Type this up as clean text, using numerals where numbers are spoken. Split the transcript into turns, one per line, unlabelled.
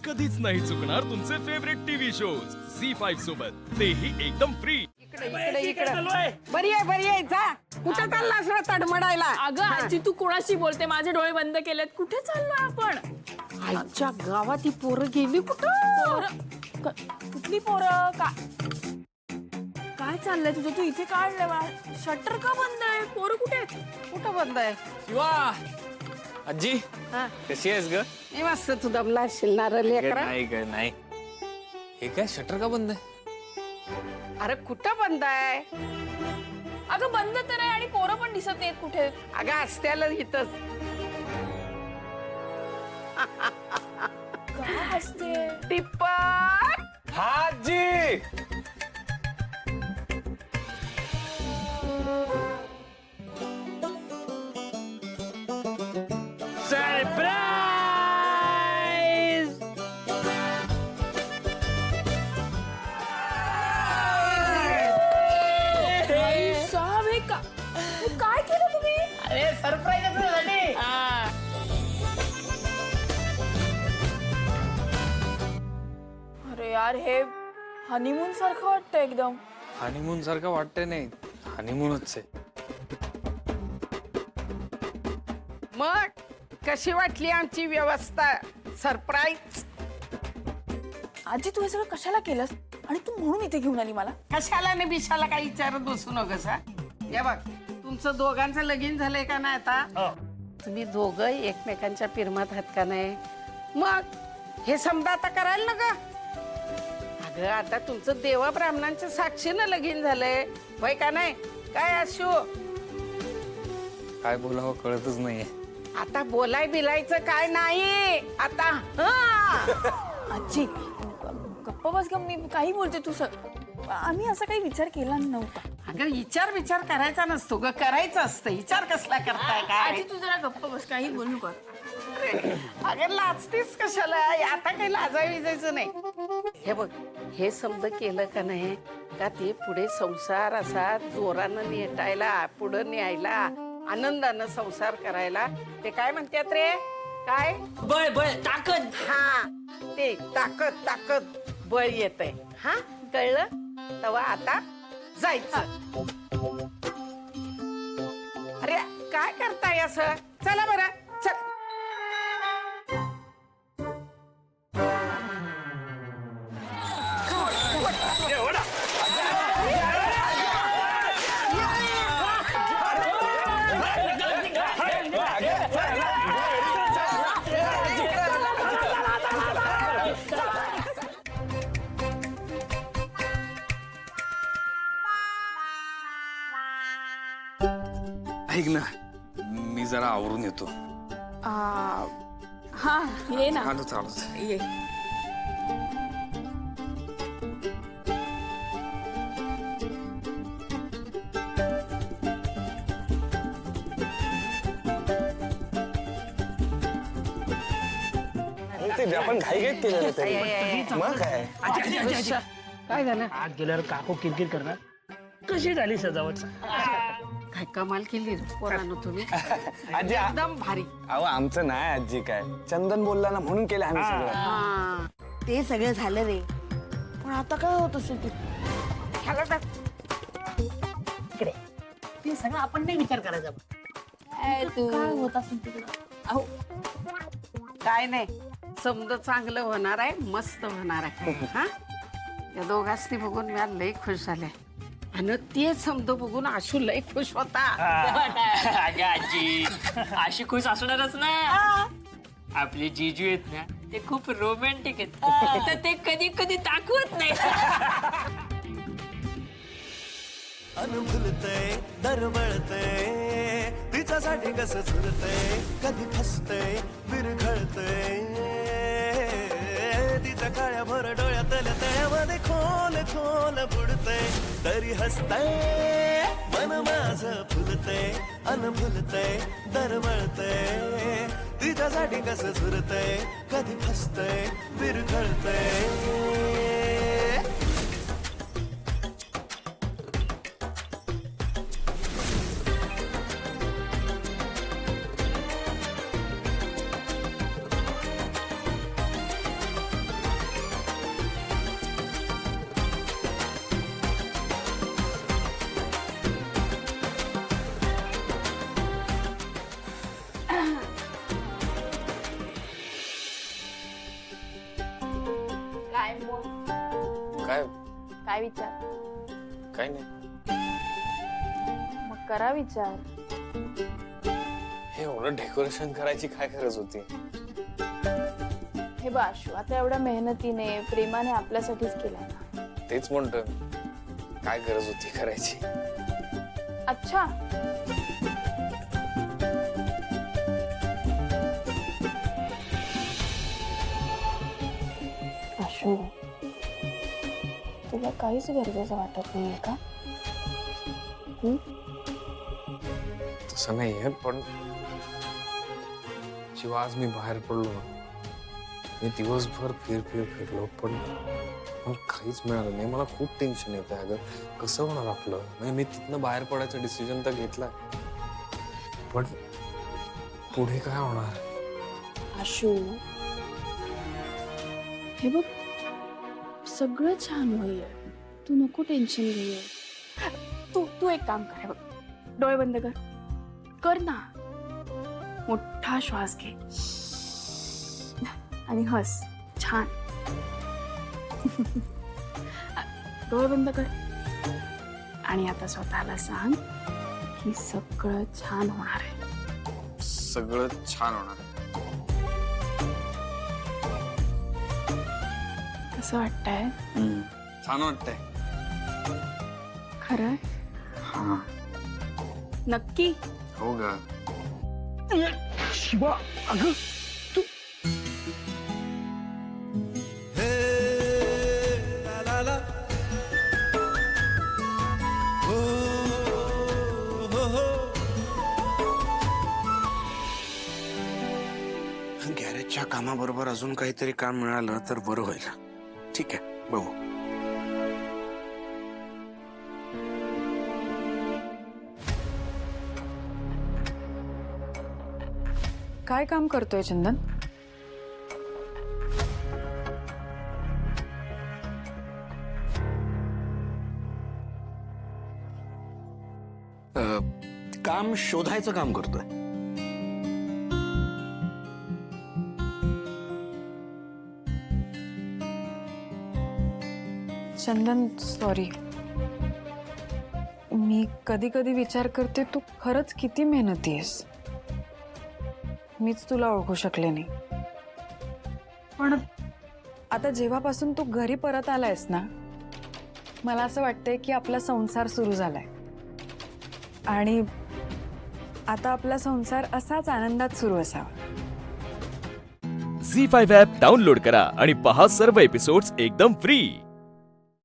कधीच नाही चुकणार तुमचे फेवरेट टीव्ही शोज झी5 सोबत, तेही एकदम फ्री.
बरी आहे जा. कुठं चाललास रे तडमडायला?
अगं आजी तू कोणाशी बोलते? माझे डोळे बंद केलेत. कुठे चाललोय आपण?
आईच्या गावात ही पोरं गेली कुठं?
पोरं कुठली पोरं? काय चाललंय तुझं? तू इथे काढलंय? शटर का बंद आहे? पोरं कुठे आहेत?
कुठं बंद आहे?
शिवा आजी कशी आहेस ग?
मी मस्त. तू दमला असशील ना रे लेकरा?
नाही ग नाही. हे काय शटर का बंद आहे?
अरे कुठं बंद आहे?
अगं बंद तर आहे आणि पोरं पण दिसत नाहीत कुठे.
अगं असत्याला इथंच.
काय हसते?
टिप्पण
हा आजी.
साहेब हे काय केलं तुम्ही?
अरे सरप्राईज झाली.
अरे यार हे हनीमून सारखं वाटतं एकदम.
हनीमून सारखं वाटतंय. नाही हनीमूनच आहे.
मग कशी वाटली आमची व्यवस्था? सरप्राईज.
आजी तू हे सगळं कशाला केलंस आणि तू म्हणून इथे घेऊन आली मला?
कशाला ने बिशाला काही विचारत बसू नकोस. हे बघ तुमचं दोघांचं लगीन झालंय का नाही आता? तुम्ही दोघं एकमेकांच्या पिरमात आहात का नाही? मग हे समजा आता करायला नका. अगं आता तुमचं देवा ब्राह्मणांच्या साक्षीनं लगीन झालंय होय का नाही? काय असू
काय बोलावं कळतच नाहीये.
आता बोलाय बिलायचं काय नाही आता.
आजी गप्प बस ग. मी काही बोलते तू आम्ही असा काही विचार केला नव्हता.
अगं विचार करायचा नसतो ग, करायचं असतं. विचार कसला करताय काय?
आजी तू जरा गप्प बस. काही बोलू नका.
अगं लाजतीस कशाला? आता काही लाजायचं नाही. हे बघ हे समज केलं का नाही का ते पुढे संसार असा जोरानं नेटायला पुढं न्यायला आनंदानं संसार करायला ते काय म्हणतात रे? काय
बळ ताकद.
हा ते ताकद बळ येतंय. हा कळलं? तेव्हा आता जायचं. अरे काय करताय असं? चला बरं चल.
ऐक ना मी जरा आवरून येतो.
हा ये ना.
चालूच
ये.
आपण घाईघाईत केलेलं तरी मग काय?
काय झालं?
आत गेल्यावर काकू किरकिर करणार. कशी झाली सजावट?
काय कमाल केली रे पोरांनो तुम्ही.
आजी
एकदम भारी.
अहो आमचं नाही आजी, काय चंदन बोलला ना म्हणून केलं आम्ही सगळं.
हा
ते सगळं झालं रे, पण आता काय होत असेल ते?
ह्याला टाक.
इकडे ते सगळं आपण नाही विचार करायचा. काय होत असेल तिकडे?
अहो काय नाही, समज चांगलं होणार आहे, मस्त होणार आहे. हा या दोघांनी बघून मी लई खुश झाले आणि ते समज बघून आशू लई खुश होता.
अगं आजी अशी खुश असणारच ना. आपले जीजू आहेत ना ते खूप रोमॅन्टिक आहेत, तर ते कधी कधी दाखवत नाही.
अनुभूलतय दरवळतय तिच्यासाठी कसं झुरतय, कधी फसतय विरघळतय तिच्या काळ्या भर डोळ्यातल्या तळ्यामध्ये खोल खोल बुडतय, तरी हसतय मन माझं फुलतय अनुभूलतय दरवळतय तिच्यासाठी कसं झुरतय, कधी फसतय विरघळतय.
काय मग
काय
काय विचार
काय नाही.
मग करा विचार.
हे एवढं डेकोरेशन करायची काय गरज होती?
हे बाशू आता एवढ्या मेहनतीने प्रेमाने आपल्यासाठीच केलाय ना.
तेच म्हणतोय, काय गरज होती करायची?
अच्छा बाशू तुला काहीच गरजेचं वाटत नाहीये का?
तसं नाहीये, पण जेव्हा आज मी बाहेर पडलो ना, मी दिवसभर फिरलो पण मला काहीच मिळालं नाही. मला खूप टेन्शन येतं अगं, कसं होणार आपलं? म्हणजे मी तिथनं बाहेर पडायचं डिसिजन तर घेतलाय, पण पुढे काय होणार?
आशू हे बघ सगळं छान होईल, तू नको टेन्शन घे. तू तू एक काम कर, हे बघ डोळे बंद कर ना, मोठा श्वास घे आणि हस छान. डोळे बंद कर आणि आता स्वतःला सांग की सगळं छान होणार आहे.
सगळं छान होणार आहे.
कसं वाटतंय?
छान वाटतंय.
खरं
हा.
नक्की?
हो ग.
शिवा अगं
हे ला ला ला हो हो हो.
गॅरेजच्या कामाबरोबर अजून काहीतरी काम मिळालं तर बरं होईल. ठीक आहे, बघू.
काय काम करतोय चंदन?
काम शोधायचं काम करतोय.
चंदन सॉरी, मी कधी कधी विचार करते तू खरंच किती मेहनती आहेस. मीच तुला ओळखू शकले नाही. पण आता जेव्हापासून तू घरी परत आलायस ना, मला असं वाटतंय की आपला संसार सुरू झालाय आणि आता आपला संसार असाच आनंदात सुरू असावा.
झी 5 ॲप डाउनलोड करा आणि पहा सर्व एपिसोड्स एकदम फ्री.